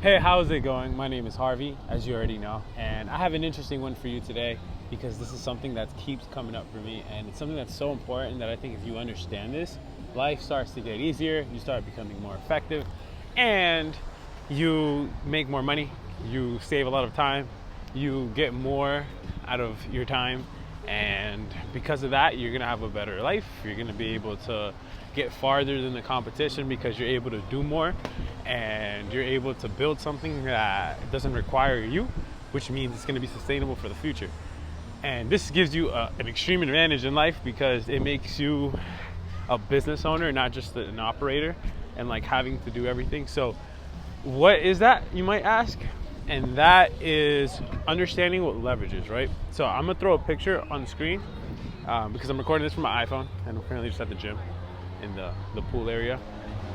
Hey, how's it going? My name is Harvey, as you already know, and I have an interesting one for you today because this is something that keeps coming up for me, and it's something that's so important that I think if you understand this, life starts to get easier, you start becoming more effective, and you make more money, you save a lot of time, you get more out of your time, and because of that, you're gonna have a better life, you're gonna be able to get farther than the competition because you're able to do more and you're able to build something that doesn't require you, which means it's going to be sustainable for the future. And this gives you an extreme advantage in life because it makes you a business owner, not just an operator and like having to do everything. So what is that, you might ask? And that is understanding what leverage is, right? So I'm gonna throw a picture on the screen because I'm recording this from my iPhone and I'm currently just at the gym in the pool area.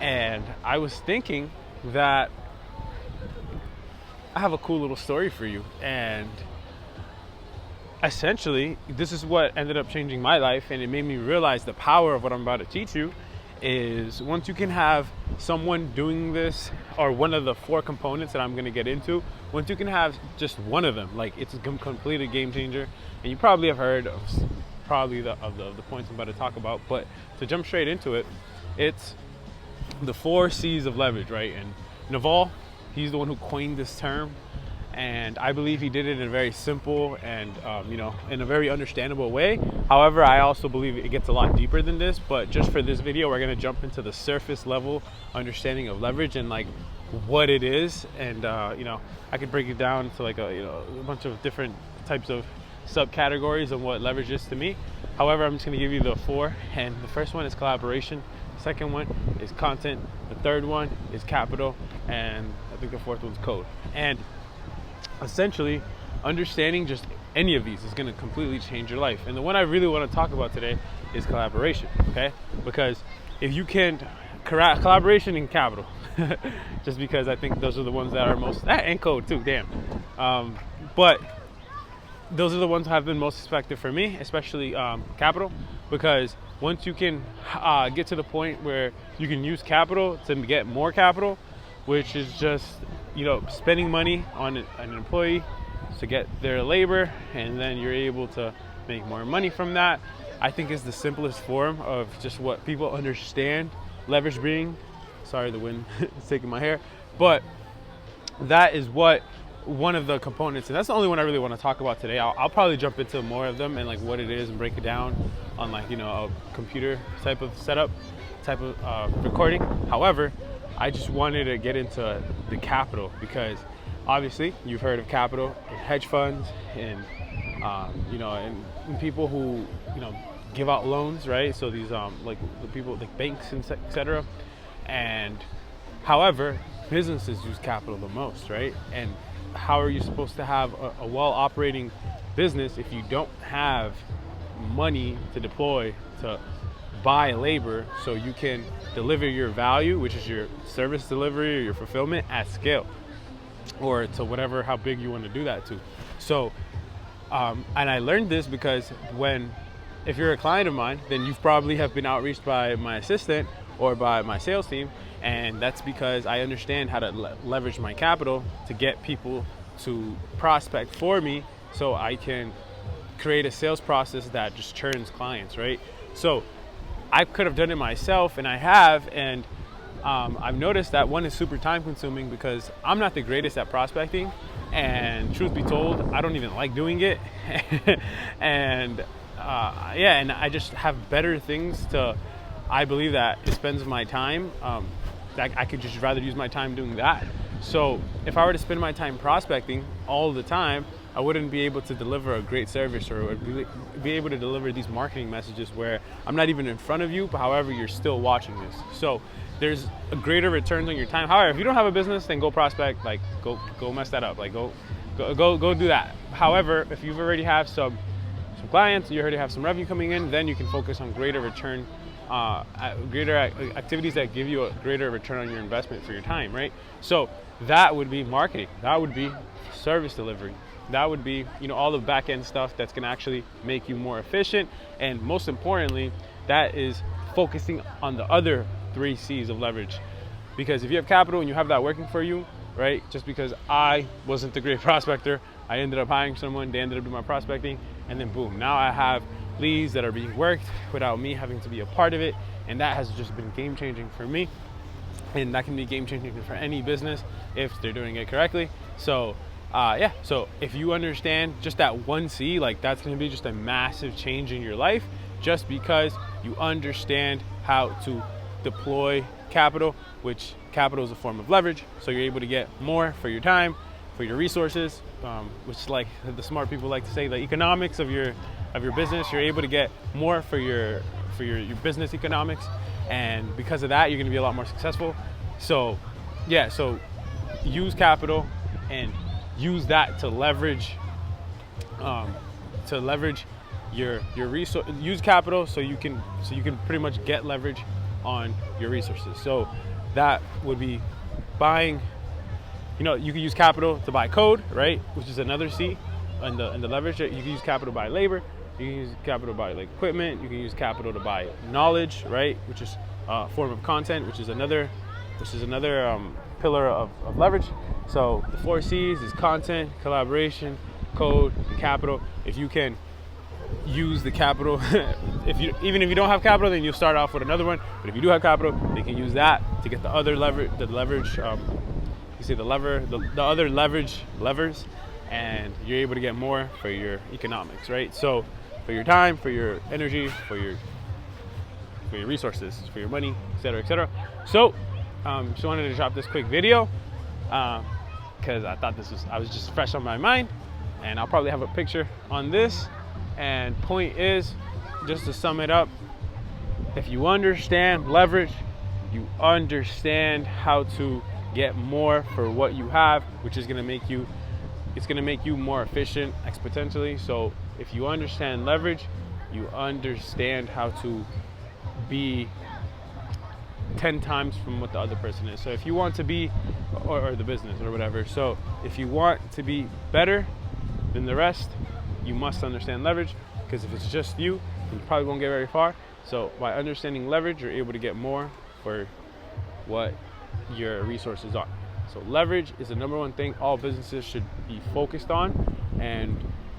And I was thinking that I have a cool little story for you. And essentially, this is what ended up changing my life, and it made me realize the power of what I'm about to teach you is once you can have someone doing this, or one of the 4 components that I'm going to get into, once you can have just one of them, like it's a complete game changer. And you probably have heard of the points I'm about to talk about, but to jump straight into it, it's the 4 C's of leverage, right? And Naval, he's the one who coined this term, and I believe he did it in a very simple and in a very understandable way. However, I also believe it gets a lot deeper than this, but just for this video, we're going to jump into the surface level understanding of leverage and like what it is. And I could break it down to like a bunch of different types of subcategories of what leverage is to me. However, I'm just going to give you the 4, and the first one is collaboration, the second one is content, the third one is capital, and I think the 4th one's code. And essentially, understanding just any of these is going to completely change your life. And the one I really want to talk about today is collaboration, okay? Because if you can, collaboration and capital, just because I think those are the ones that are most, and code too, damn. But those are the ones that have been most effective for me, especially capital, because once you can get to the point where you can use capital to get more capital, which is just spending money on an employee to get their labor, and then you're able to make more money from that, I think is the simplest form of just what people understand leverage being. Sorry, the wind is taking my hair, but that is what one of the components, and that's the only one I really want to talk about today. I'll probably jump into more of them and like what it is and break it down on like a computer type of setup, type of recording. However, I just wanted to get into the capital because obviously you've heard of capital in hedge funds and and people who give out loans, right? So these like the people like banks and etc. And however, businesses use capital the most, right? And how are you supposed to have a well-operating business if you don't have money to deploy to buy labor so you can deliver your value, which is your service delivery or your fulfillment at scale, or to whatever, how big you want to do that to. So, and I learned this because if you're a client of mine, then you probably have been outreached by my assistant or by my sales team, and that's because I understand how to leverage my capital to get people to prospect for me so I can create a sales process that just churns clients, right? So I could have done it myself, and I have, and I've noticed that one is super time consuming because I'm not the greatest at prospecting, and truth be told, I don't even like doing it. And and I just have better things to, I believe that it spends my time, that I could just rather use my time doing that. So if I were to spend my time prospecting all the time, I wouldn't be able to deliver a great service or be able to deliver these marketing messages where I'm not even in front of you, but however, you're still watching this. So there's a greater returns on your time. However, if you don't have a business, then go prospect, like go mess that up, like go do that. However, if you already have some clients, you already have some revenue coming in, then you can focus on greater return, greater activities that give you a greater return on your investment for your time, right? So that would be marketing, that would be service delivery, that would be all the back end stuff that's going to actually make you more efficient, and most importantly, that is focusing on the other 3 C's of leverage. Because if you have capital and you have that working for you, right? Just because I wasn't the great prospector, I ended up hiring someone, they ended up doing my prospecting, and then boom, now I have leads that are being worked without me having to be a part of it. And that has just been game changing for me. And that can be game changing for any business if they're doing it correctly. So yeah, so if you understand just that one C, like that's going to be just a massive change in your life, just because you understand how to deploy capital, which capital is a form of leverage. So you're able to get more for your time, for your resources, which, like the smart people like to say, the economics of your business. You're able to get more for your business economics, and because of that, you're going to be a lot more successful. So yeah, so use capital and use that to leverage your resource. Use capital so you can pretty much get leverage on your resources. So that would be buying. You can use capital to buy code, right? Which is another C in the leverage. You can use capital to buy labor. You can use capital to buy like equipment. You can use capital to buy knowledge, right? Which is a form of content, which is another pillar of leverage. So the 4 C's is content, collaboration, code, and capital. If you can use the capital, even if you don't have capital, then you'll start off with another one. But if you do have capital, you can use that to get the other leverage. You see the other levers, and you're able to get more for your economics, right? So for your time, for your energy, for your resources, for your money, etc., etc. So just wanted to drop this quick video because I thought I was just fresh on my mind, and I'll probably have a picture on this. And point is, just to sum it up, if you understand leverage, you understand how to get more for what you have, which is going to make you more efficient exponentially. So if you understand leverage, you understand how to be 10 times from what the other person is. So if you want to be, or the business or whatever, so if you want to be better than the rest, you must understand leverage, because if it's just you probably won't get very far. So by understanding leverage, you're able to get more for what your resources are. So leverage is the number one thing all businesses should be focused on, and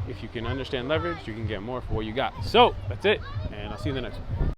if you can understand leverage, you can get more for what you got. So that's it, and I'll see you in the next one.